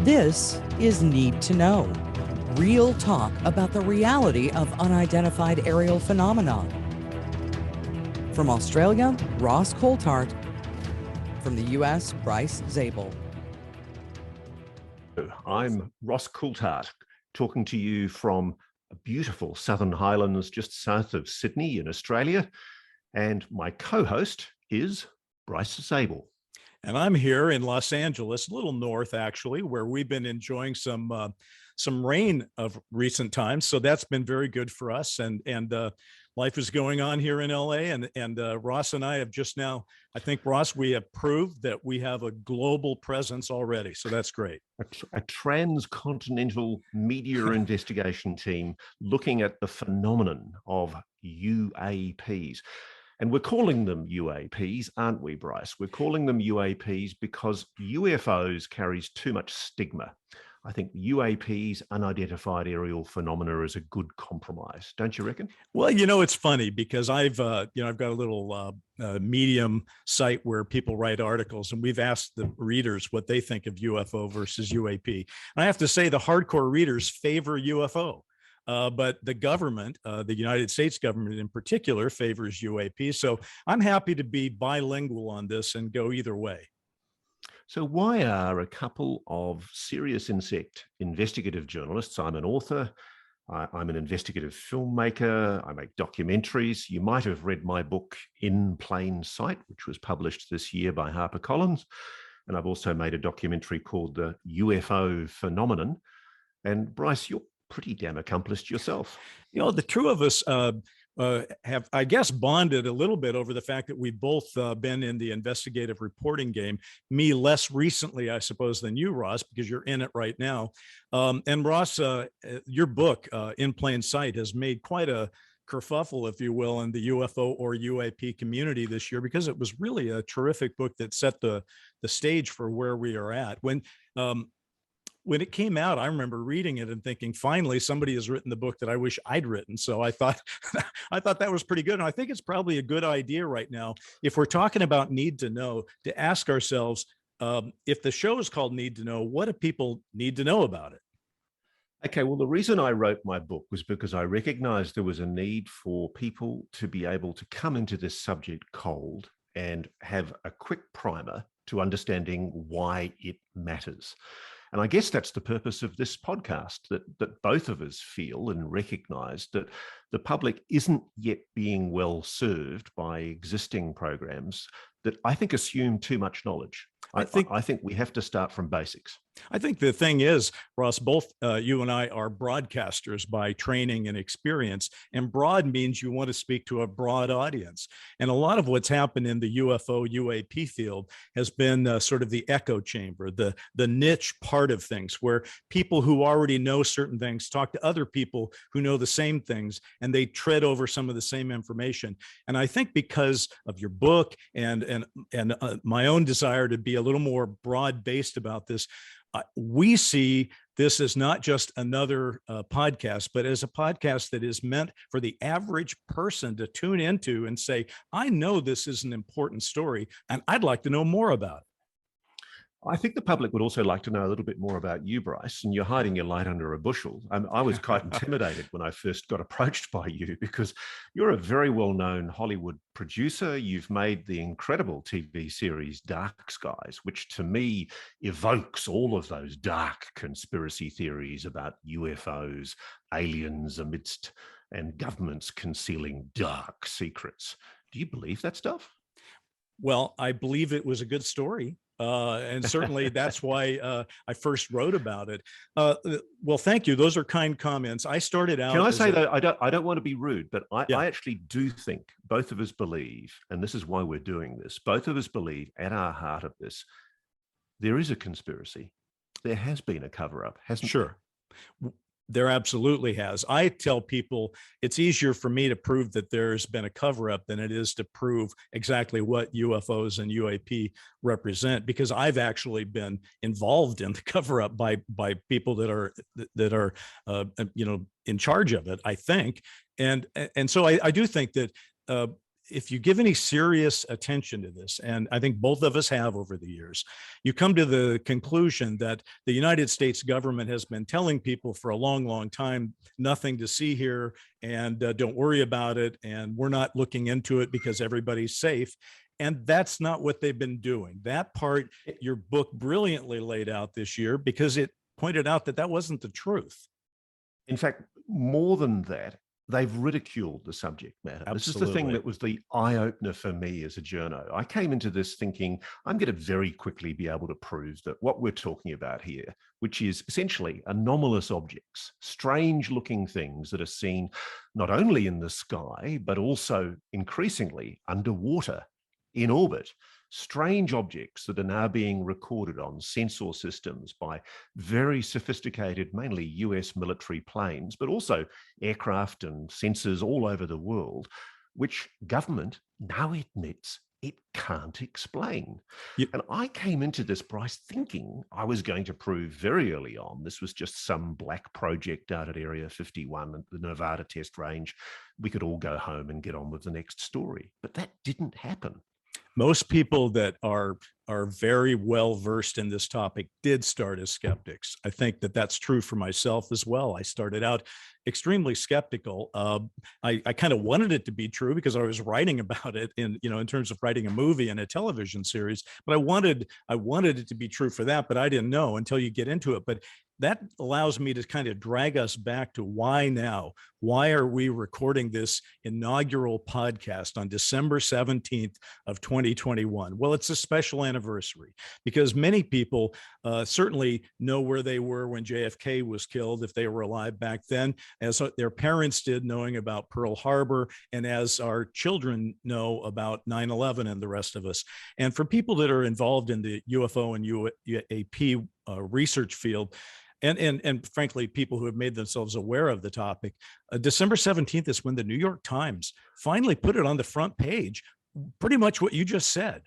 This is Need to Know, real talk about the reality of unidentified aerial phenomena. From Australia, Ross Coulthart. From the US, Bryce Zabel. I'm Ross Coulthart, talking to you from beautiful Southern Highlands just south of Sydney in Australia. And my co-host is Bryce Zabel. And I'm here in Los Angeles, a little north actually, where we've been enjoying some rain of recent times. So that's been very good for us. And life is going on here in LA. And Ross and I have just now, I think, Ross, we have proved that we have a global presence already. So that's great. A transcontinental media investigation team looking at the phenomenon of UAPs. And we're calling them UAPs, aren't we, Bryce? We're calling them UAPs because UFOs carries too much stigma. I think UAPs, unidentified aerial phenomena, is a good compromise. Don't you reckon? Well, you know, it's funny because I've got a little Medium site where people write articles, and we've asked the readers what they think of UFO versus UAP. And I have to say the hardcore readers favor UFO. But the government, the United States government in particular, favors UAP. So I'm happy to be bilingual on this and go either way. So why are a couple of serious insect investigative journalists? I'm an author, I'm an investigative filmmaker, I make documentaries. You might have read my book, In Plain Sight, which was published this year by HarperCollins. And I've also made a documentary called The UFO Phenomenon. And Bryce, you're pretty damn accomplished yourself. You know, the two of us have, I guess, bonded a little bit over the fact that we've both been in the investigative reporting game. Me less recently, I suppose, than you, Ross, because you're in it right now. And Ross, your book, In Plain Sight, has made quite a kerfuffle, if you will, in the UFO or UAP community this year, because it was really a terrific book that set the stage for where we are at. When it came out, I remember reading it and thinking, finally, somebody has written the book that I wish I'd written. So I thought that was pretty good. And I think it's probably a good idea right now, if we're talking about need to know, to ask ourselves, if the show is called Need to Know, what do people need to know about it? Okay, well, the reason I wrote my book was because I recognized there was a need for people to be able to come into this subject cold and have a quick primer to understanding why it matters. And I guess that's the purpose of this podcast, that both of us feel and recognize that the public isn't yet being well served by existing programs that I think assume too much knowledge. I think we have to start from basics. I think the thing is, Ross, both you and I are broadcasters by training and experience, and broad means you want to speak to a broad audience. And a lot of what's happened in the UFO UAP field has been sort of the echo chamber, the niche part of things, where people who already know certain things talk to other people who know the same things, and they tread over some of the same information. And I think because of your book and my own desire to be a little more broad-based about this, we see this as not just another podcast, but as a podcast that is meant for the average person to tune into and say, I know this is an important story, and I'd like to know more about it. I think the public would also like to know a little bit more about you, Bryce, and you're hiding your light under a bushel. I was quite intimidated when I first got approached by you because you're a very well-known Hollywood producer. You've made the incredible TV series Dark Skies, which to me evokes all of those dark conspiracy theories about UFOs, aliens amidst, and governments concealing dark secrets. Do you believe that stuff? Well, I believe it was a good story. And certainly that's why I first wrote about it. Well, thank you. Those are kind comments. I started out. Can I say that I don't want to be rude, but I actually do think both of us believe, and this is why we're doing this, both of us believe at our heart of this, there is a conspiracy. There has been a cover-up, hasn't there? Sure. There absolutely has. I tell people it's easier for me to prove that there's been a cover-up than it is to prove exactly what UFOs and UAP represent, because I've actually been involved in the cover-up by people that are in charge of it, I think. And so I do think that if you give any serious attention to this, and I think both of us have over the years, you come to the conclusion that the United States government has been telling people for a long, long time, nothing to see here, and don't worry about it, and we're not looking into it because everybody's safe. And that's not what they've been doing. That part, your book brilliantly laid out this year, because it pointed out that that wasn't the truth. In fact, more than that, they've ridiculed the subject matter. Absolutely. This is the thing that was the eye-opener for me as a journo. I came into this thinking, I'm going to very quickly be able to prove that what we're talking about here, which is essentially anomalous objects, strange-looking things that are seen not only in the sky, but also increasingly underwater, in orbit, strange objects that are now being recorded on sensor systems by very sophisticated, mainly US military planes, but also aircraft and sensors all over the world, which government now admits it can't explain. Yep. And I came into this, Bryce, thinking I was going to prove very early on this was just some black project out at Area 51 and the Nevada test range. We could all go home and get on with the next story. But that didn't happen. Most people that are very well versed in this topic did start as skeptics. I think that that's true for myself as well. I started out extremely skeptical. I kind of wanted it to be true because I was writing about it in terms of writing a movie and a television series. But I wanted it to be true for that, but I didn't know until you get into it. But that allows me to kind of drag us back to why now? Why are we recording this inaugural podcast on December 17th of 2021? Well, it's a special anniversary because many people certainly know where they were when JFK was killed, if they were alive back then, as their parents did, knowing about Pearl Harbor, and as our children know about 9/11 and the rest of us. And for people that are involved in the UFO and UAP research field, and frankly, people who have made themselves aware of the topic, December 17th is when the New York Times finally put it on the front page, pretty much what you just said.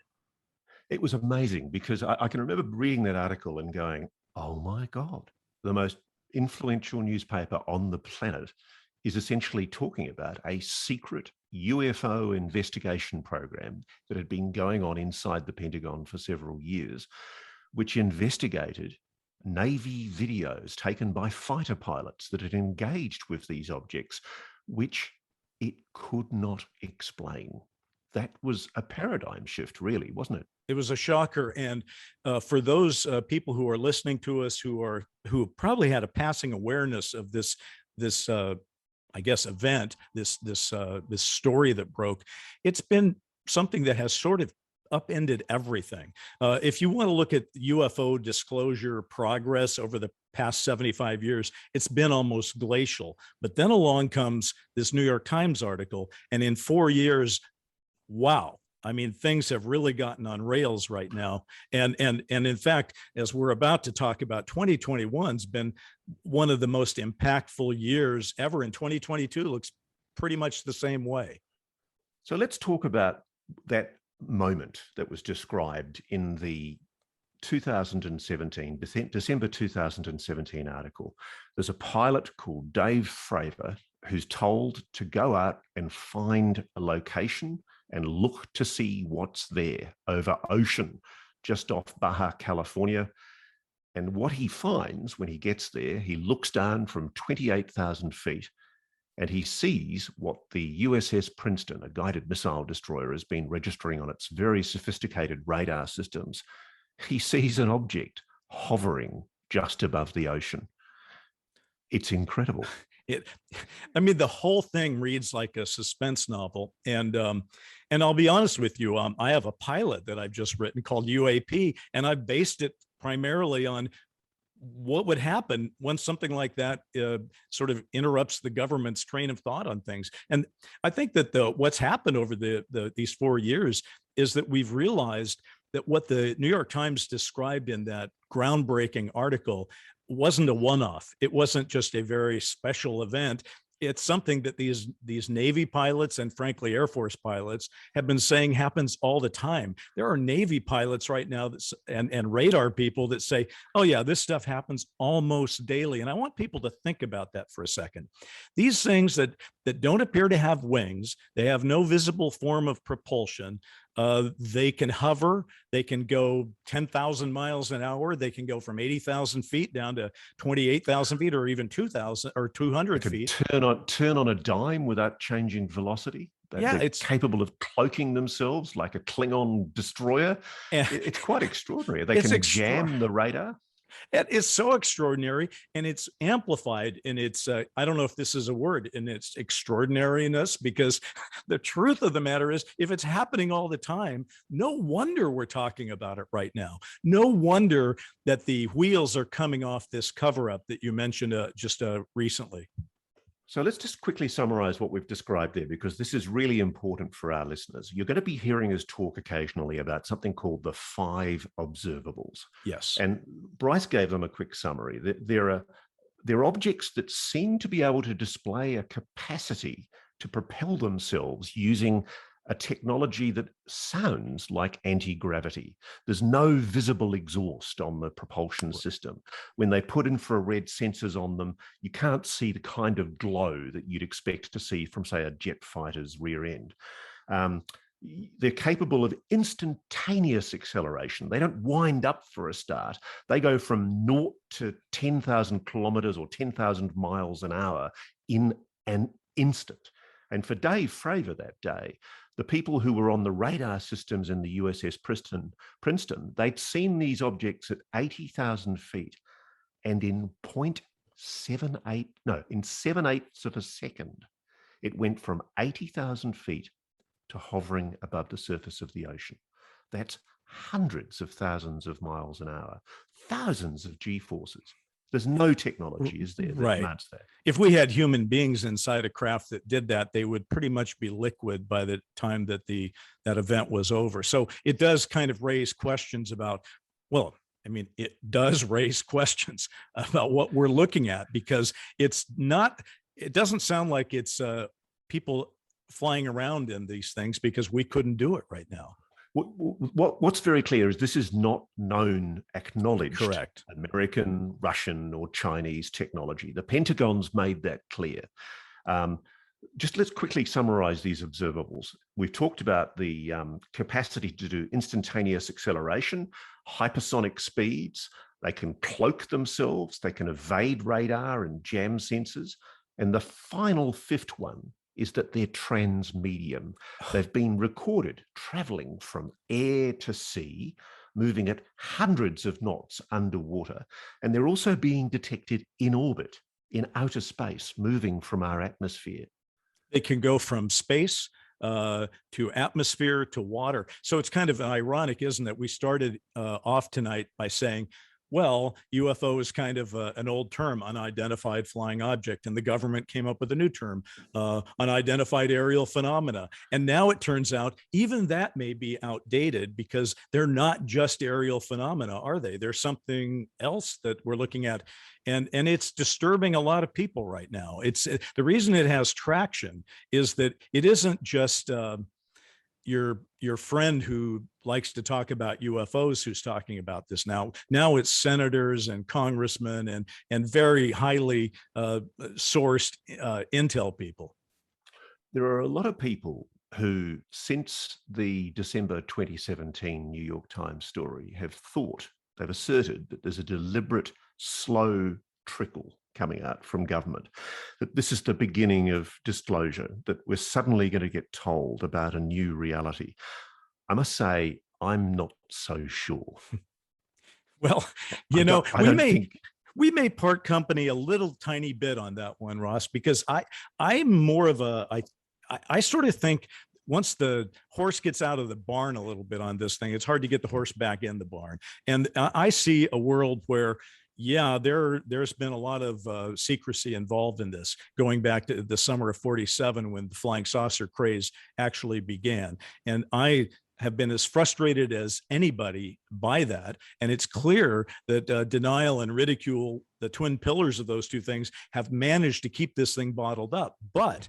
It was amazing because I can remember reading that article and going, oh my God, the most influential newspaper on the planet is essentially talking about a secret UFO investigation program that had been going on inside the Pentagon for several years, which investigated Navy videos taken by fighter pilots that had engaged with these objects, which it could not explain. That was a paradigm shift, really, wasn't it? It was a shocker. And for those people who are listening to us, who probably had a passing awareness of this I guess, event, this story that broke, it's been something that has sort of upended everything. If you want to look at UFO disclosure progress over the past 75 years, it's been almost glacial. But then along comes this New York Times article, and in 4 years, wow. I mean, things have really gotten on rails right now. And in fact, as we're about to talk about, 2021's been one of the most impactful years ever, and 2022 looks pretty much the same way. So let's talk about that moment that was described in the 2017, December 2017 article. There's a pilot called Dave Fravor who's told to go out and find a location and look to see what's there over ocean, just off Baja, California. And what he finds when he gets there, he looks down from 28,000 feet and he sees what the USS Princeton, a guided missile destroyer, has been registering on its very sophisticated radar systems. He sees an object hovering just above the ocean. It's incredible. I mean, the whole thing reads like a suspense novel. And I'll be honest with you, I have a pilot that I've just written called UAP, and I've based it primarily on what would happen when something like that sort of interrupts the government's train of thought on things. And I think that what's happened over these 4 years is that we've realized that what the New York Times described in that groundbreaking article wasn't a one-off. It wasn't just a very special event. it's something that these Navy pilots and frankly Air Force pilots have been saying happens all the time. There are Navy pilots right now and radar people that say, oh yeah, this stuff happens almost daily. And I want people to think about that for a second. These things that don't appear to have wings, they have no visible form of propulsion. They can hover, they can go 10,000 miles an hour, they can go from 80,000 feet down to 28,000 feet, or even 2,000 or 200 feet. Turn on a dime without changing velocity. Yeah, it's capable of cloaking themselves like a Klingon destroyer. It's quite extraordinary. They can jam the radar. It is so extraordinary, and it's amplified in its, I don't know if this is a word, in its extraordinariness, because the truth of the matter is, if it's happening all the time, no wonder we're talking about it right now. No wonder that the wheels are coming off this cover-up that you mentioned just recently. So let's just quickly summarize what we've described there, because this is really important for our listeners. You're going to be hearing us talk occasionally about something called the 5 observables. Yes. And Bryce gave them a quick summary. There are objects that seem to be able to display a capacity to propel themselves using a technology that sounds like anti-gravity. There's no visible exhaust on the propulsion system. When they put infrared sensors on them, you can't see the kind of glow that you'd expect to see from, say, a jet fighter's rear end. They're capable of instantaneous acceleration. They don't wind up for a start. They go from 0 to 10,000 kilometers or 10,000 miles an hour in an instant. And for Dave Fravor that day, the people who were on the radar systems in the USS Princeton, they'd seen these objects at 80,000 feet, and in 7/8 of a second, it went from 80,000 feet to hovering above the surface of the ocean. That's hundreds of thousands of miles an hour, thousands of G-forces. There's no technology, is there, that matches that? If we had human beings inside a craft that did that, they would pretty much be liquid by the time that that event was over. So it does kind of raise questions about, well, I mean, it does raise questions about what we're looking at, because it doesn't sound like it's people flying around in these things, because we couldn't do it right now. What's very clear is this is not known, acknowledged, correct, American, Russian, or Chinese technology. The Pentagon's made that clear. Just let's quickly summarize these observables. We've talked about the capacity to do instantaneous acceleration, hypersonic speeds. They can cloak themselves. They can evade radar and jam sensors. And the final 5th one is that they're transmedium. They've been recorded traveling from air to sea, moving at hundreds of knots underwater. And they're also being detected in orbit, in outer space, moving from our atmosphere. They can go from space to atmosphere to water. So it's kind of ironic, isn't it? We started off tonight by saying, well, UFO is kind of an old term, unidentified flying object, and the government came up with a new term, unidentified aerial phenomena. And now it turns out even that may be outdated, because they're not just aerial phenomena, are they? There's something else that we're looking at, and it's disturbing a lot of people right now. It's the reason it has traction is that it isn't just your friend who likes to talk about UFOs who's talking about this now. Now it's senators and congressmen and very highly sourced intel people. There are a lot of people who, since the December 2017 New York Times story, they've asserted that there's a deliberate, slow trickle coming out from government, that this is the beginning of disclosure, that we're suddenly going to get told about a new reality. I must say, I'm not so sure. Well, we may part company a little tiny bit on that one, Ross, because I'm more of I sort of think once the horse gets out of the barn a little bit on this thing, it's hard to get the horse back in the barn. And I see a world where, yeah, there's been a lot of secrecy involved in this, going back to the summer of '47 when the flying saucer craze actually began. And I have been as frustrated as anybody by that. And it's clear that denial and ridicule, the twin pillars of those two things, have managed to keep this thing bottled up. But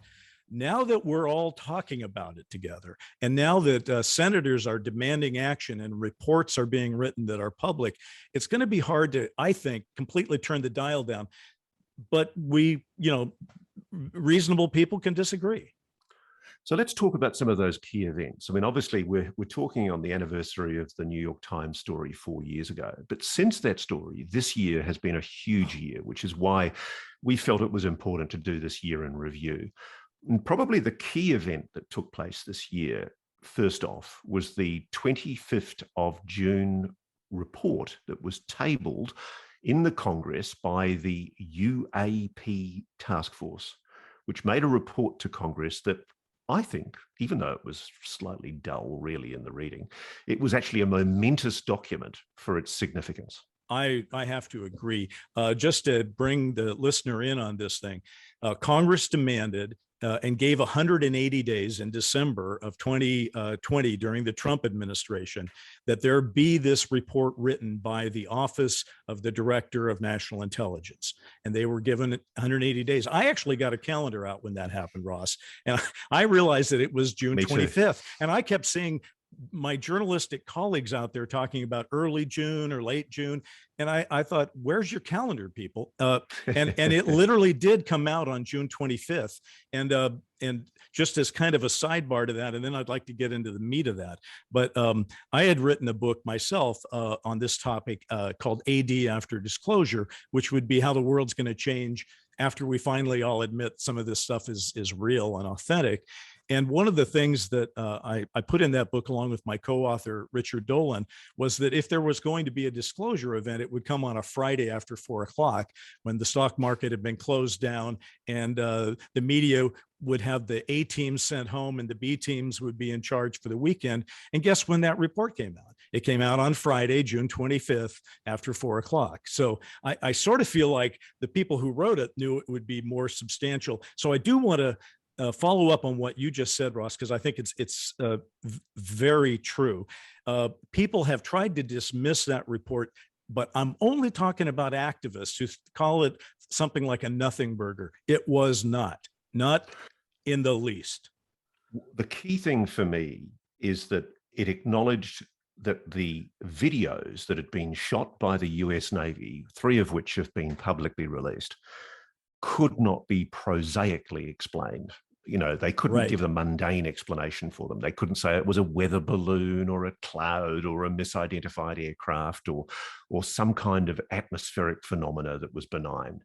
now that we're all talking about it together, and now that senators are demanding action and reports are being written that are public, it's going to be hard to, I think, completely turn the dial down. But reasonable people can disagree. So let's talk about some of those key events. I mean, obviously, we're talking on the anniversary of the New York Times story 4 years ago. But since that story, this year has been a huge year, which is why we felt it was important to do this year in review. And probably the key event that took place this year, first off, was the 25th of June report that was tabled in the Congress by the UAP task force, which made a report to Congress that I think, even though it was slightly dull really in the reading, it was actually a momentous document for its significance. I have to agree. Just to bring the listener in on this thing, Congress demanded and gave 180 days in December of 2020 during the Trump administration that there be this report written by the Office of the Director of National Intelligence. And they were given 180 days. I actually got a calendar out when that happened, Ross. And I realized that it was June 25th. And I kept seeing my journalistic colleagues out there talking about early June or late June. And I thought, where's your calendar, people? And it literally did come out on June 25th. And just as kind of a sidebar to that, and then I'd like to get into the meat of that. But I had written a book myself on this topic called AD After Disclosure, which would be how the world's going to change after we finally all admit some of this stuff is real and authentic. And one of the things that I put in that book, along with my co-author, Richard Dolan, was that if there was going to be a disclosure event, it would come on a Friday after 4 o'clock when the stock market had been closed down, and the media would have the A teams sent home and the B teams would be in charge for the weekend. And guess when that report came out? It came out on Friday, June 25th, after 4 o'clock. So I sort of feel like the people who wrote it knew it would be more substantial. So I do want to follow up on what you just said, Ross, because I think it's very true. People have tried to dismiss that report, but I'm only talking about activists who call it something like a nothing burger. It was not in the least. The key thing for me is that it acknowledged that the videos that had been shot by the US Navy, 3 of which have been publicly released, could not be prosaically explained. You know, they couldn't give a mundane explanation for them. They couldn't say it was a weather balloon or a cloud or a misidentified aircraft or some kind of atmospheric phenomena that was benign.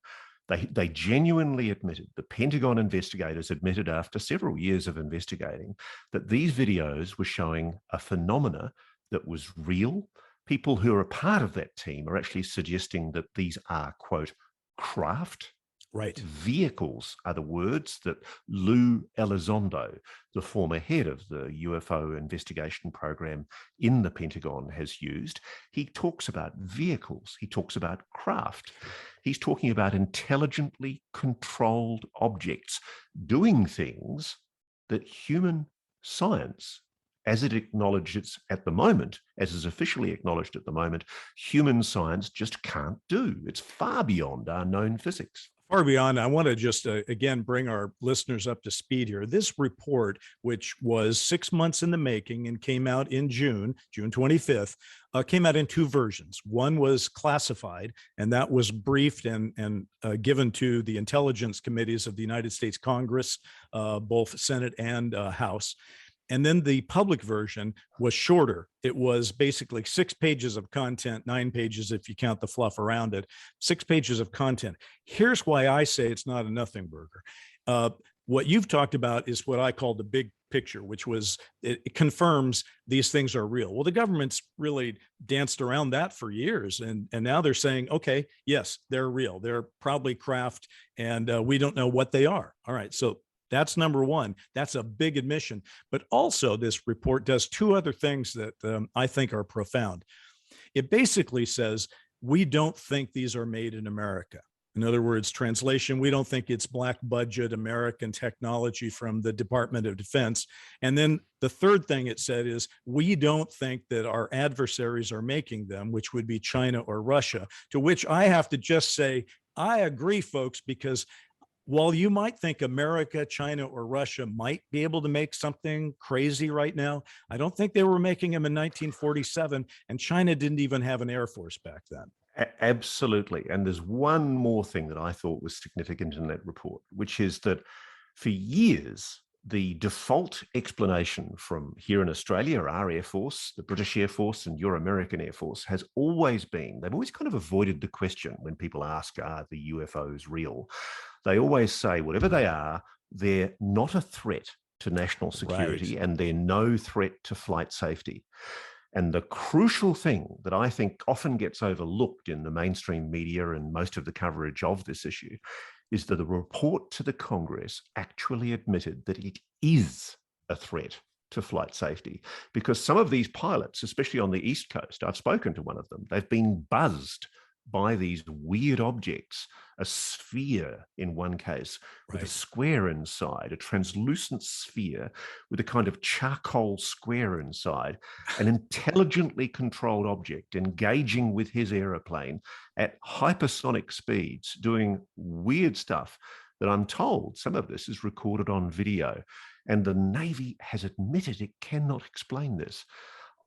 They genuinely admitted, the Pentagon investigators admitted after several years of investigating, that these videos were showing a phenomena that was real. People who are a part of that team are actually suggesting that these are, quote, craft. Right. Vehicles are the words that Lou Elizondo, the former head of the UFO investigation program in the Pentagon, has used. He talks about vehicles. He talks about craft. He's talking about intelligently controlled objects doing things that human science, as it acknowledges at the moment, as is officially acknowledged at the moment, human science just can't do. It's far beyond our known physics. Far beyond. I want to just, again, bring our listeners up to speed here. This report, which was 6 months in the making and came out in June 25th, came out in 2 versions. One was classified, and that was briefed and given to the intelligence committees of the United States Congress, both Senate and House. And then the public version was shorter. It was basically 6 pages of content, 9 pages if you count the fluff around it, 6 pages of content. Here's why I say it's not a nothing burger. What you've talked about is what I call the big picture, which was it confirms these things are real. Well, the government's really danced around that for years. And now they're saying, okay, yes, they're real. They're probably craft, and we don't know what they are. All right, so that's number one. That's a big admission. But also, this report does 2 other things that I think are profound. It basically says, we don't think these are made in America. In other words, translation, we don't think it's black budget American technology from the Department of Defense. And then the third thing it said is, we don't think that our adversaries are making them, which would be China or Russia, to which I have to just say, I agree, folks, because while you might think America, China, or Russia might be able to make something crazy right now, I don't think they were making them in 1947, and China didn't even have an Air Force back then. Absolutely. And there's one more thing that I thought was significant in that report, which is that for years, the default explanation from here in Australia, our Air Force, the British Air Force, and your American Air Force has always been, they've always kind of avoided the question when people ask, are the UFOs real? They always say, whatever they are, they're not a threat to national security, and they're no threat to flight safety. And the crucial thing that I think often gets overlooked in the mainstream media and most of the coverage of this issue is that the report to the Congress actually admitted that it is a threat to flight safety, because some of these pilots, especially on the East Coast, I've spoken to one of them, they've been buzzed by these weird objects, a sphere in one case with a square inside, a translucent sphere with a kind of charcoal square inside, an intelligently controlled object engaging with his aeroplane at hypersonic speeds, doing weird stuff that I'm told some of this is recorded on video. And the Navy has admitted it cannot explain this.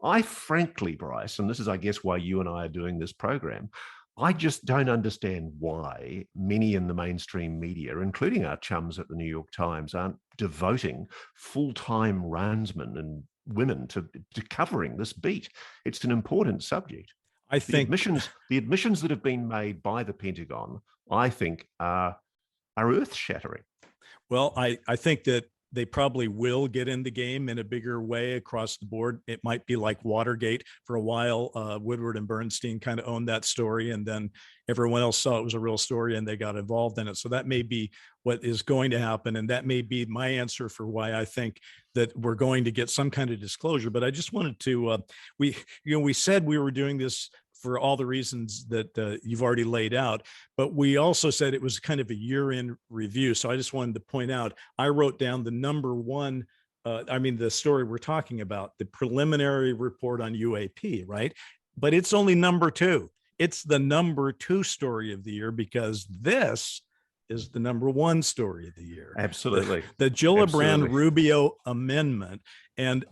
I frankly, Bryce, and this is, I guess, why you and I are doing this program, I just don't understand why many in the mainstream media, including our chums at the New York Times, aren't devoting full-time roundsmen and women to covering this beat. It's an important subject. I think the admissions that have been made by the Pentagon, I think, are earth-shattering. Well, I think that they probably will get in the game in a bigger way across the board. It might be like Watergate. For a while, Woodward and Bernstein kind of owned that story, and then everyone else saw it was a real story and they got involved in it. So that may be what is going to happen, and that may be my answer for why I think that we're going to get some kind of disclosure. But I just wanted to, we said we were doing this for all the reasons that you've already laid out. But we also said it was kind of a year-end review. So I just wanted to point out, I wrote down the number one, the story we're talking about, the preliminary report on UAP, right? But it's only number two. It's the number two story of the year, because this is the number one story of the year. Absolutely. The Gillibrand-Rubio amendment. And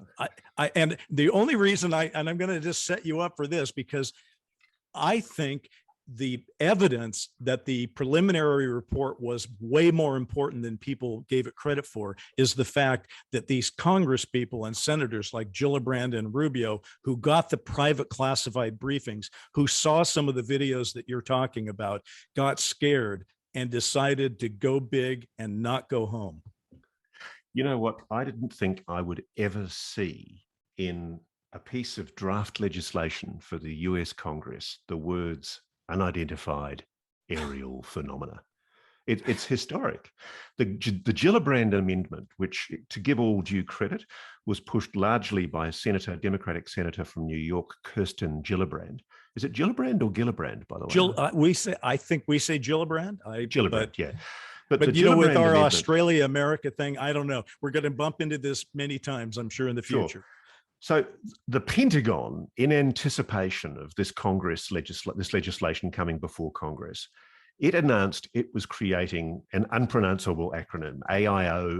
and the only reason I'm going to just set you up for this, because I think the evidence that the preliminary report was way more important than people gave it credit for is the fact that these Congress people and senators like Gillibrand and Rubio, who got the private classified briefings, who saw some of the videos that you're talking about, got scared and decided to go big and not go home. You know what? I didn't think I would ever see in a piece of draft legislation for the US Congress the words unidentified aerial phenomena. It's historic. The Gillibrand Amendment, which, to give all due credit, was pushed largely by Democratic Senator from New York, Kirsten Gillibrand. Is it Gillibrand or Gillibrand, by the way? I think we say Gillibrand. Gillibrand, yeah. But you know, with our Australia America thing, I don't know. We're going to bump into this many times, I'm sure, in the future. Sure. So the Pentagon, in anticipation of this this legislation coming before Congress, it announced it was creating an unpronounceable acronym,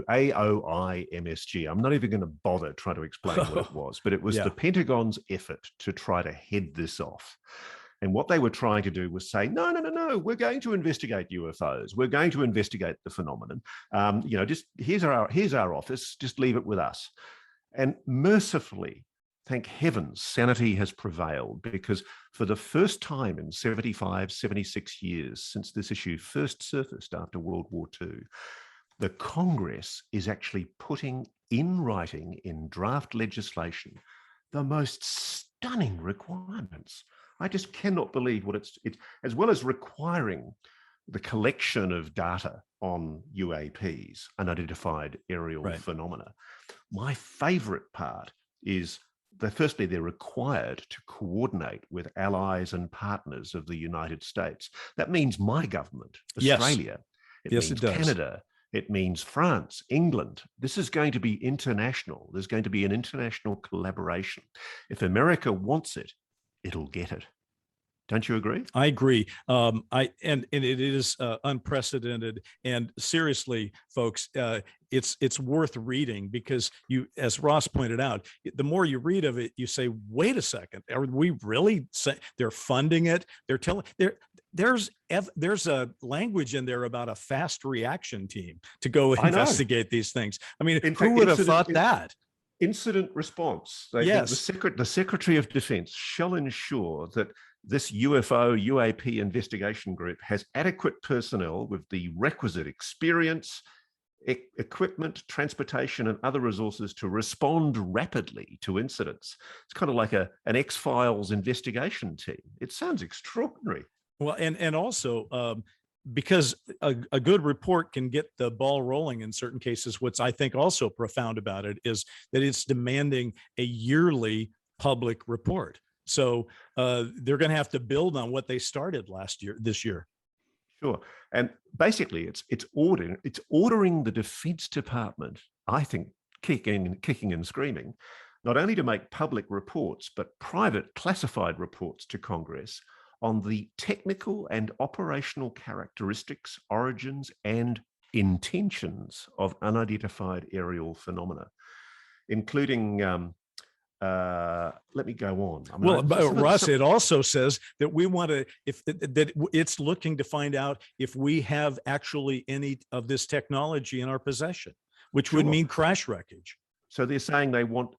AOIMSG. I'm not even going to bother trying to explain what it was, but it was the Pentagon's effort to try to head this off. And what they were trying to do was say, no, we're going to investigate UFOs. We're going to investigate the phenomenon. Just here's our office. Just leave it with us. And mercifully, thank heavens, sanity has prevailed, because for the first time in 75, 76 years since this issue first surfaced after World War II, the Congress is actually putting in writing in draft legislation the most stunning requirements. I just cannot believe what it's as well as requiring the collection of data on UAPs, unidentified aerial phenomena. My favorite part is firstly, they're required to coordinate with allies and partners of the United States. That means my government, Australia. Yes, It it does. Canada. It means France, England. This is going to be international. There's going to be an international collaboration. If America wants it, it'll get it. Don't you agree? I agree. And it is unprecedented. And seriously, folks, it's worth reading, because you, as Ross pointed out, the more you read of it, you say, wait a second, are we really they're funding it? They're telling there's a language in there about a fast reaction team to go investigate these things. I mean, who would have thought that? Incident response. Yes. The Secretary of Defense shall ensure that this UAP investigation group has adequate personnel with the requisite experience, equipment, transportation, and other resources to respond rapidly to incidents. It's kind of like an X-Files investigation team. It sounds extraordinary. Well, and also because a good report can get the ball rolling in certain cases. What's I think also profound about it is that it's demanding a yearly public report. So they're going to have to build on what they started this year. Sure. And basically it's ordering the Defense Department, I think, kicking and screaming, not only to make public reports, but private classified reports to Congress on the technical and operational characteristics, origins, and intentions of unidentified aerial phenomena, including let me go on. Ross, it also says that we want to, that it's looking to find out if we have actually any of this technology in our possession, which would mean crash wreckage. So they're saying they want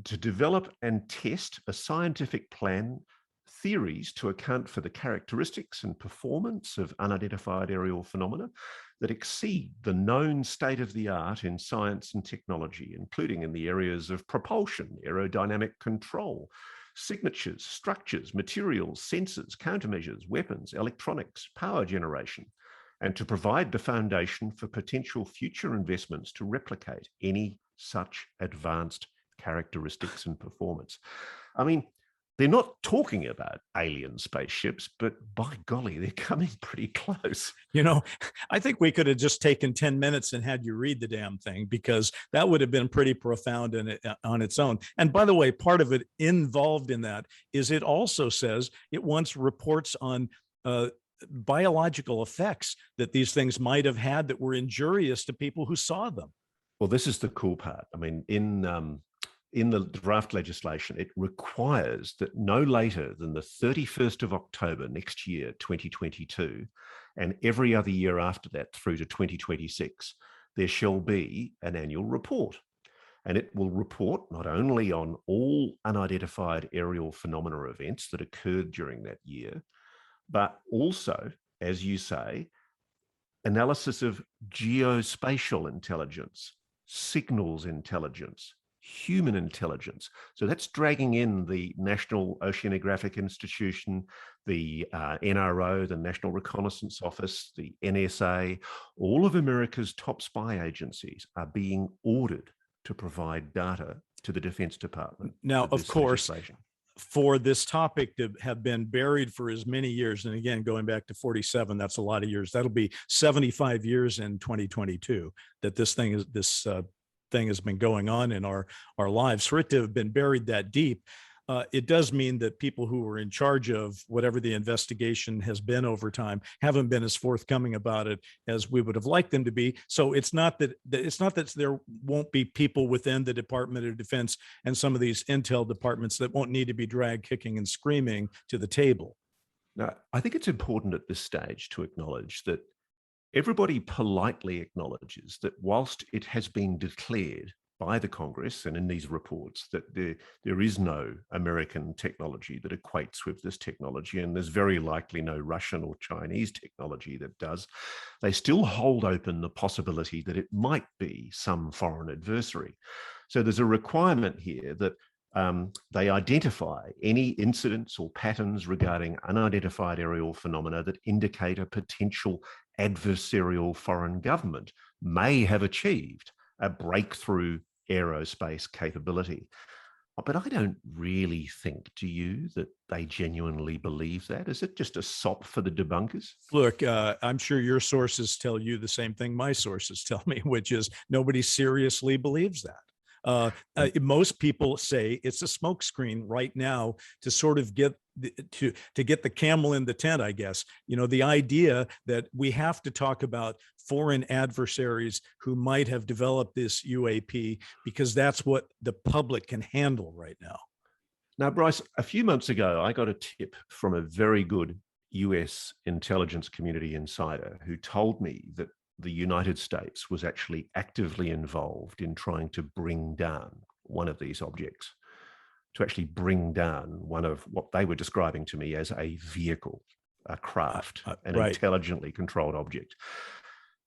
to develop and test a scientific plan, theories to account for the characteristics and performance of unidentified aerial phenomena that exceed the known state of the art in science and technology, including in the areas of propulsion, aerodynamic control, signatures, structures, materials, sensors, countermeasures, weapons, electronics, power generation, and to provide the foundation for potential future investments to replicate any such advanced characteristics and performance. I mean, they're not talking about alien spaceships, but by golly, they're coming pretty close. You know, I think we could have just taken 10 minutes and had you read the damn thing, because that would have been pretty profound on its own. And by the way, part of it involved in that is it also says it wants reports on biological effects that these things might have had that were injurious to people who saw them. Well, this is the cool part. I mean, in the draft legislation, it requires that no later than the 31st of October next year, 2022, and every other year after that through to 2026, there shall be an annual report. And it will report not only on all unidentified aerial phenomena events that occurred during that year, but also, as you say, analysis of geospatial intelligence, signals intelligence, human intelligence. So that's dragging in the National Oceanographic Institution, the NRO, the National Reconnaissance Office, the NSA. All of America's top spy agencies are being ordered to provide data to the Defense Department. Now, of course, for this topic to have been buried for as many years, and again, going back to 47, that's a lot of years. That'll be 75 years in 2022 that this thing has been going on in our lives. For it to have been buried that deep, it does mean that people who were in charge of whatever the investigation has been over time haven't been as forthcoming about it as we would have liked them to be. So it's not that there won't be people within the Department of Defense and some of these intel departments that won't need to be dragged kicking and screaming to the table. Now, I think it's important at this stage to acknowledge that everybody politely acknowledges that whilst it has been declared by the Congress and in these reports that there is no American technology that equates with this technology, and there's very likely no Russian or Chinese technology that does, they still hold open the possibility that it might be some foreign adversary. So there's a requirement here that they identify any incidents or patterns regarding unidentified aerial phenomena that indicate a potential adversarial foreign government may have achieved a breakthrough aerospace capability. But I don't really think, do you, that they genuinely believe that? Is it just a sop for the debunkers? Look, I'm sure your sources tell you the same thing my sources tell me, which is nobody seriously believes that. Most people say it's a smokescreen right now to sort of get to get the camel in the tent, I guess. You know, the idea that we have to talk about foreign adversaries who might have developed this UAP because that's what the public can handle right now. Now, Bryce, a few months ago, I got a tip from a very good US intelligence community insider who told me that the United States was actually actively involved in trying to bring down one of these objects, to actually bring down one of what they were describing to me as a vehicle, a craft, an right. intelligently controlled object.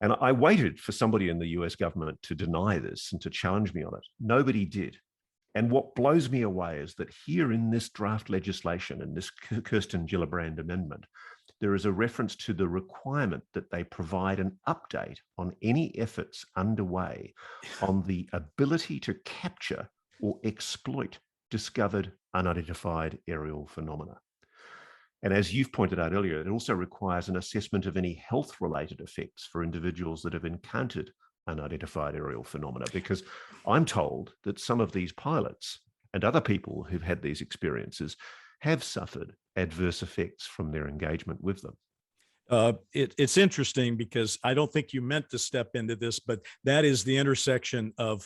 And I waited for somebody in the US government to deny this and to challenge me on it. Nobody did. And what blows me away is that here in this draft legislation, in this Kirsten Gillibrand amendment, there is a reference to the requirement that they provide an update on any efforts underway on the ability to capture or exploit discovered unidentified aerial phenomena. And as you've pointed out earlier, it also requires an assessment of any health-related effects for individuals that have encountered unidentified aerial phenomena, because I'm told that some of these pilots and other people who've had these experiences have suffered adverse effects from their engagement with them. It's interesting because I don't think you meant to step into this, but that is the intersection of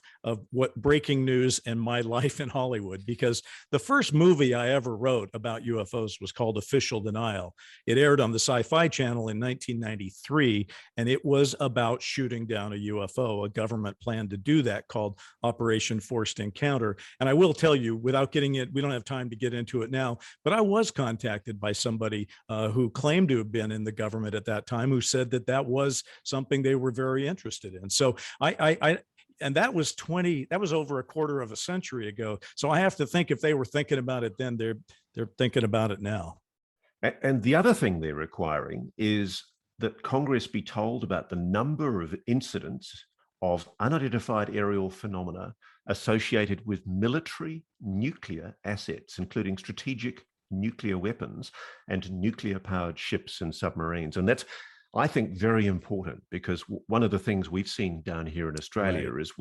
what breaking news and my life in Hollywood. Because the first movie I ever wrote about UFOs was called Official Denial. It aired on the Sci-Fi Channel in 1993, and it was about shooting down a UFO. A government plan to do that called Operation Forced Encounter. And I will tell you, without getting it, we don't have time to get into it now, but I was contacted by somebody who claimed to have been in the government at that time, who said that that was something they were very interested in. So and that was over a quarter of a century ago. So I have to think if they were thinking about it then, they're thinking about it now. And the other thing they're requiring is that Congress be told about the number of incidents of unidentified aerial phenomena associated with military nuclear assets, including strategic nuclear weapons and nuclear-powered ships and submarines. And that's, I think, very important, because one of the things we've seen down here in Australia is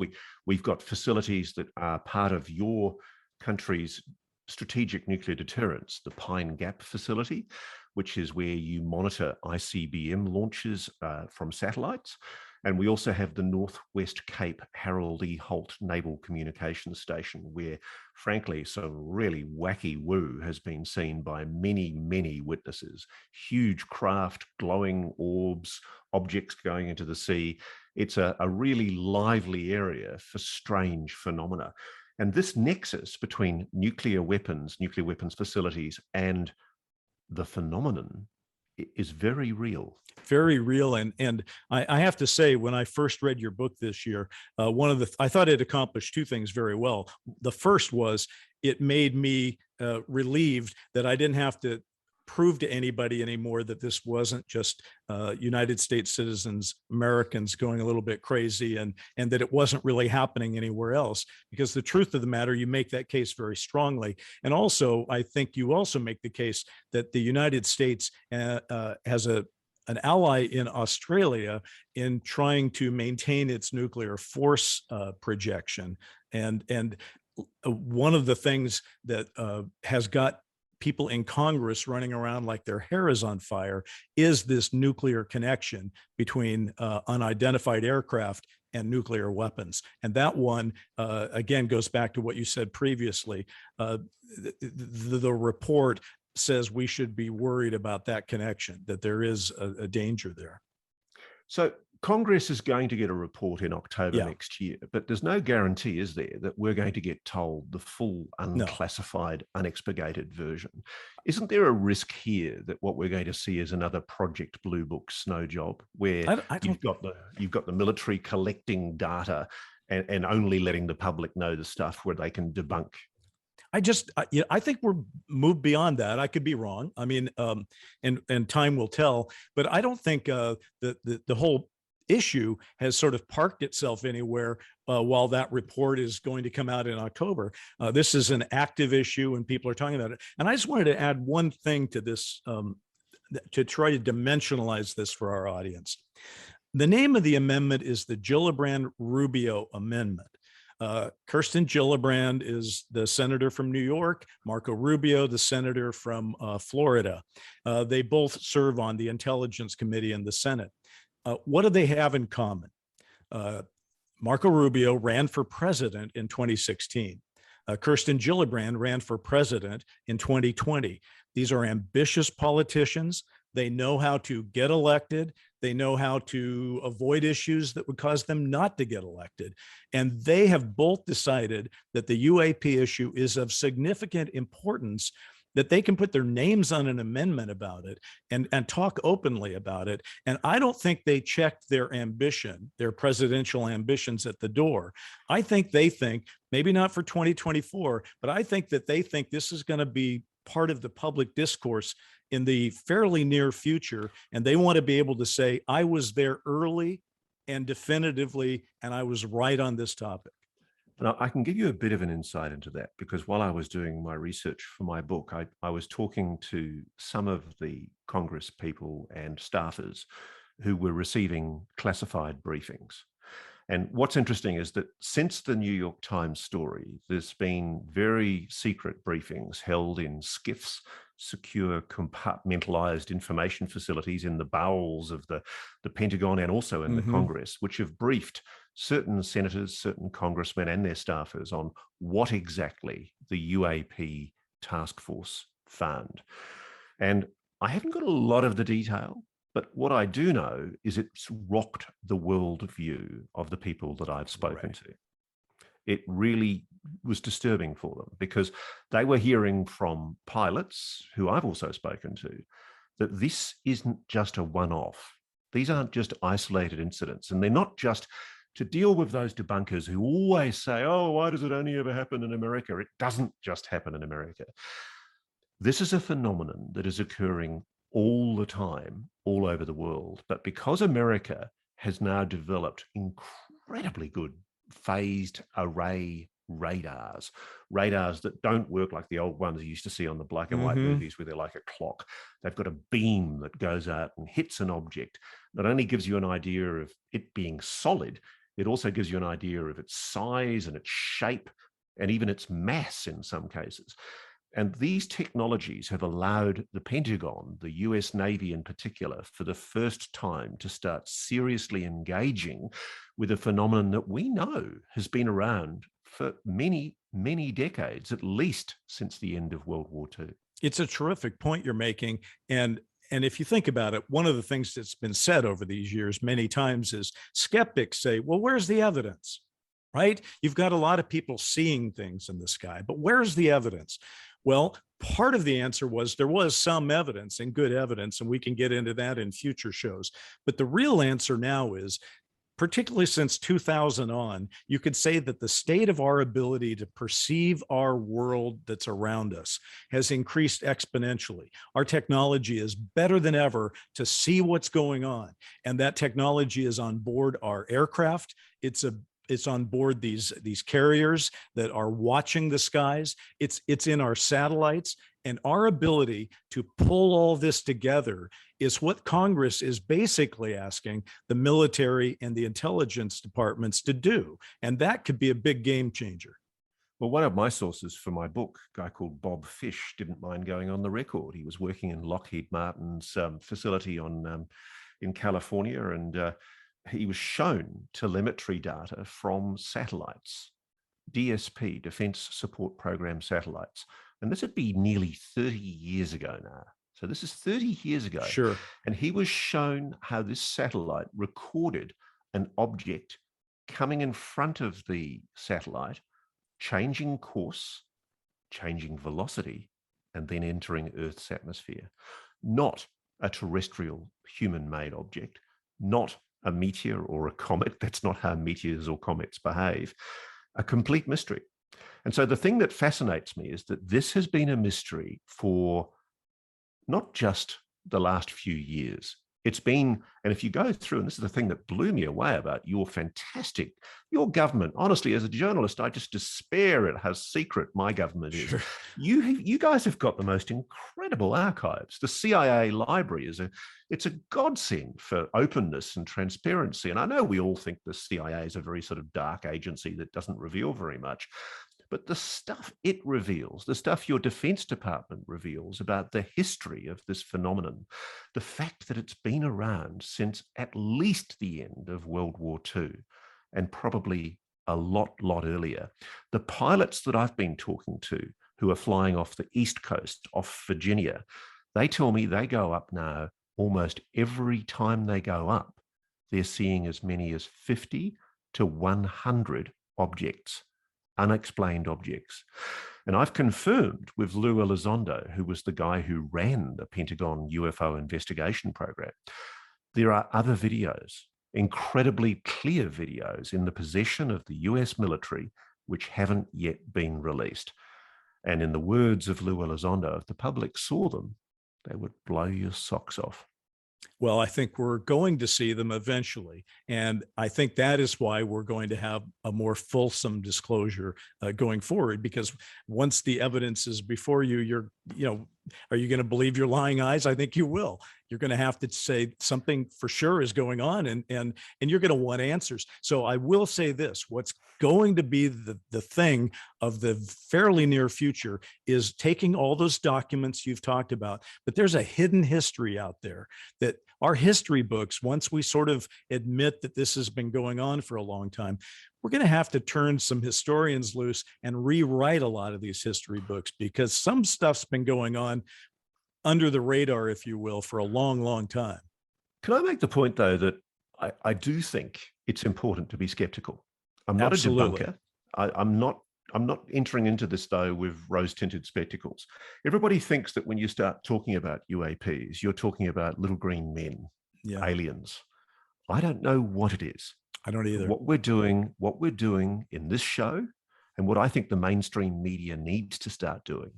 we've got facilities that are part of your country's strategic nuclear deterrence, the Pine Gap facility, which is where you monitor ICBM launches from satellites. And we also have the Northwest Cape Harold E. Holt Naval Communications Station, where, frankly, some really wacky woo has been seen by many, many witnesses. Huge craft, glowing orbs, objects going into the sea. It's a really lively area for strange phenomena. And this nexus between nuclear weapons facilities, and the phenomenon is very real. Very real. And I have to say, when I first read your book this year, I thought it accomplished two things very well. The first was it made me relieved that I didn't have to prove to anybody anymore that this wasn't just United States citizens, Americans going a little bit crazy, and that it wasn't really happening anywhere else. Because the truth of the matter, you make that case very strongly. And also, I think you also make the case that the United States has an ally in Australia in trying to maintain its nuclear force projection. And one of the things that has got people in Congress running around like their hair is on fire is this nuclear connection between unidentified aircraft and nuclear weapons. And that one, again, goes back to what you said previously. The report says we should be worried about that connection, that there is a danger there. So Congress is going to get a report in October next year, but there's no guarantee, is there, that we're going to get told the full unclassified, unexpurgated version? Isn't there a risk here that what we're going to see is another Project Blue Book snow job, where you've got the military collecting data and only letting the public know the stuff where they can debunk? I think we're moved beyond that. I could be wrong. I mean, and time will tell. But I don't think the whole issue has sort of parked itself anywhere while that report is going to come out in October. This is an active issue and people are talking about it. And I just wanted to add one thing to this to try to dimensionalize this for our audience. The name of the amendment is the Gillibrand-Rubio Amendment. Kirsten Gillibrand is the senator from New York, Marco Rubio, the senator from Florida. They both serve on the Intelligence Committee in the Senate. What do they have in common? Marco Rubio ran for president in 2016. Kirsten Gillibrand ran for president in 2020. These are ambitious politicians. They know how to get elected. They know how to avoid issues that would cause them not to get elected. And they have both decided that the UAP issue is of significant importance, that they can put their names on an amendment about it and talk openly about it. And I don't think they checked their ambition, their presidential ambitions at the door. I think they think, maybe not for 2024, but I think that they think this is going to be part of the public discourse in the fairly near future. And they want to be able to say, I was there early and definitively, and I was right on this topic. Now, I can give you a bit of an insight into that, because while I was doing my research for my book, I was talking to some of the Congress people and staffers who were receiving classified briefings. And what's interesting is that since the New York Times story, there's been very secret briefings held in SCIFs, secure compartmentalized information facilities in the bowels of the Pentagon and also in the Congress, which have briefed certain senators, certain congressmen and their staffers on what exactly the UAP task force found. And I haven't got a lot of the detail, but what I do know is it's rocked the worldview of the people that I've spoken to. It really was disturbing for them, because they were hearing from pilots who I've also spoken to that this isn't just a one-off. These aren't just isolated incidents, and they're not just to deal with those debunkers who always say, oh, why does it only ever happen in America? It doesn't just happen in America. This is a phenomenon that is occurring all the time, all over the world. But because America has now developed incredibly good phased array radars that don't work like the old ones you used to see on the black and white movies where they're like a clock. They've got a beam that goes out and hits an object. Not only gives you an idea of it being solid, it also gives you an idea of its size and its shape and even its mass in some cases. And these technologies have allowed the Pentagon, the US Navy in particular, for the first time to start seriously engaging with a phenomenon that we know has been around for many, many decades, at least since the end of World War II. It's a terrific point you're making. And if you think about it, one of the things that's been said over these years many times is skeptics say, well, where's the evidence, right? You've got a lot of people seeing things in the sky, but where's the evidence? Well, part of the answer was there was some evidence and good evidence, and we can get into that in future shows. But the real answer now is, particularly since 2000 on, you could say that the state of our ability to perceive our world that's around us has increased exponentially. Our technology is better than ever to see what's going on. And that technology is on board our aircraft. It's on board these carriers that are watching the skies. It's in our satellites, and our ability to pull all this together is what Congress is basically asking the military and the intelligence departments to do. And that could be a big game changer. Well, one of my sources for my book, a guy called Bob Fish, didn't mind going on the record. He was working in Lockheed Martin's facility in California, and he was shown telemetry data from satellites, DSP, Defense Support Program satellites. And this would be nearly 30 years ago now. So this is 30 years ago. Sure. And he was shown how this satellite recorded an object coming in front of the satellite, changing course, changing velocity, and then entering Earth's atmosphere. Not a terrestrial human-made object, not a meteor or a comet. That's not how meteors or comets behave. A complete mystery. And so the thing that fascinates me is that this has been a mystery for not just the last few years. It's been, and if you go through, and this is the thing that blew me away about your government, honestly, as a journalist, I just despair at how secret my government is. Sure. You guys have got the most incredible archives. The CIA library it's a godsend for openness and transparency. And I know we all think the CIA is a very sort of dark agency that doesn't reveal very much. But the stuff it reveals, the stuff your Defense Department reveals about the history of this phenomenon, the fact that it's been around since at least the end of World War II, and probably a lot earlier. The pilots that I've been talking to who are flying off the East Coast, off Virginia, they tell me they go up now almost every time they go up, they're seeing as many as 50 to 100 objects. Unexplained objects. And I've confirmed with Lou Elizondo, who was the guy who ran the Pentagon UFO investigation program, there are other videos, incredibly clear videos in the possession of the US military, which haven't yet been released. And in the words of Lou Elizondo, if the public saw them, they would blow your socks off. Well, I think we're going to see them eventually. And I think that is why we're going to have a more fulsome disclosure going forward, because once the evidence is before you, are you going to believe your lying eyes? I think you will. You're going to have to say something for sure is going on, and you're going to want answers. So I will say this, what's going to be the thing of the fairly near future is taking all those documents you've talked about, but there's a hidden history out there that our history books, once we sort of admit that this has been going on for a long time, we're going to have to turn some historians loose and rewrite a lot of these history books, because some stuff's been going on under the radar, if you will, for a long time. Can I make the point, though, that I do think it's important to be skeptical? I'm not Absolutely. a debunker. I'm not entering into this, though, with rose-tinted spectacles. Everybody thinks that when you start talking about UAPs, you're talking about little green men, aliens. I don't know what it is. I don't either. What we're doing in this show, and what I think the mainstream media needs to start doing,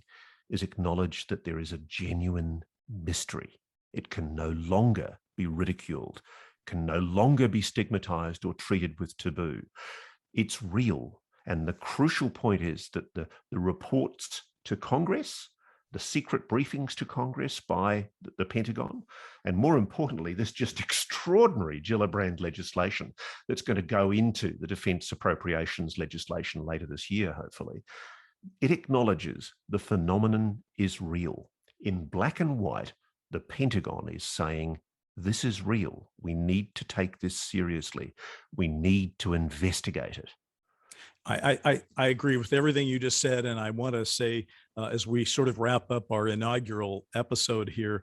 is acknowledge that there is a genuine mystery. It can no longer be ridiculed, can no longer be stigmatized or treated with taboo. It's real. And the crucial point is that the reports to Congress, the secret briefings to Congress by the Pentagon, and more importantly, this just extraordinary Gillibrand legislation that's going to go into the defense appropriations legislation later this year, hopefully, it acknowledges the phenomenon is real. In black and white, the Pentagon is saying, this is real. We need to take this seriously. We need to investigate it. I agree with everything you just said. And I want to say, as we sort of wrap up our inaugural episode here,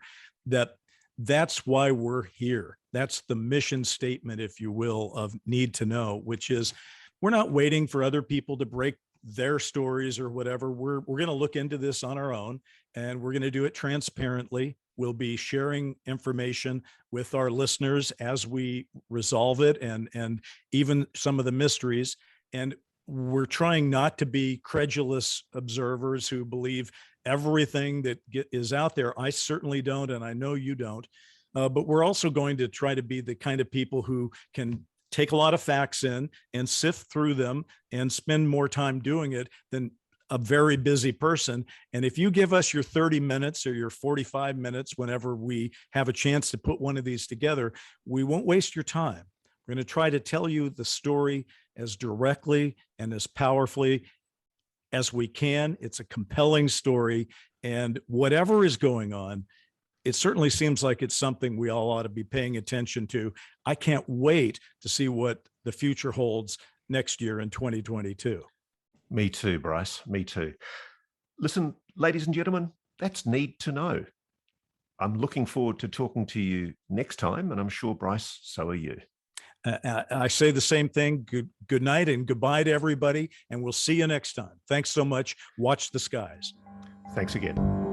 that's why we're here. That's the mission statement, if you will, of Need to Know, which is we're not waiting for other people to break their stories or whatever. We're going to look into this on our own, and we're going to do it transparently. We'll be sharing information with our listeners as we resolve it, and even some of the mysteries. And we're trying not to be credulous observers who believe everything that is out there. I certainly don't, and I know you don't. But we're also going to try to be the kind of people who can take a lot of facts in and sift through them and spend more time doing it than a very busy person. And if you give us your 30 minutes or your 45 minutes, whenever we have a chance to put one of these together, we won't waste your time. We're going to try to tell you the story as directly and as powerfully as we can. It's a compelling story, and whatever is going on, it certainly seems like it's something we all ought to be paying attention to. I can't wait to see what the future holds next year in 2022. Me too, Bryce. Me too. Listen, ladies and gentlemen, that's Need to Know. I'm looking forward to talking to you next time, and I'm sure, Bryce, so are you. I say the same thing. Good night and goodbye to everybody, and we'll see you next time. Thanks so much. Watch the skies. Thanks again.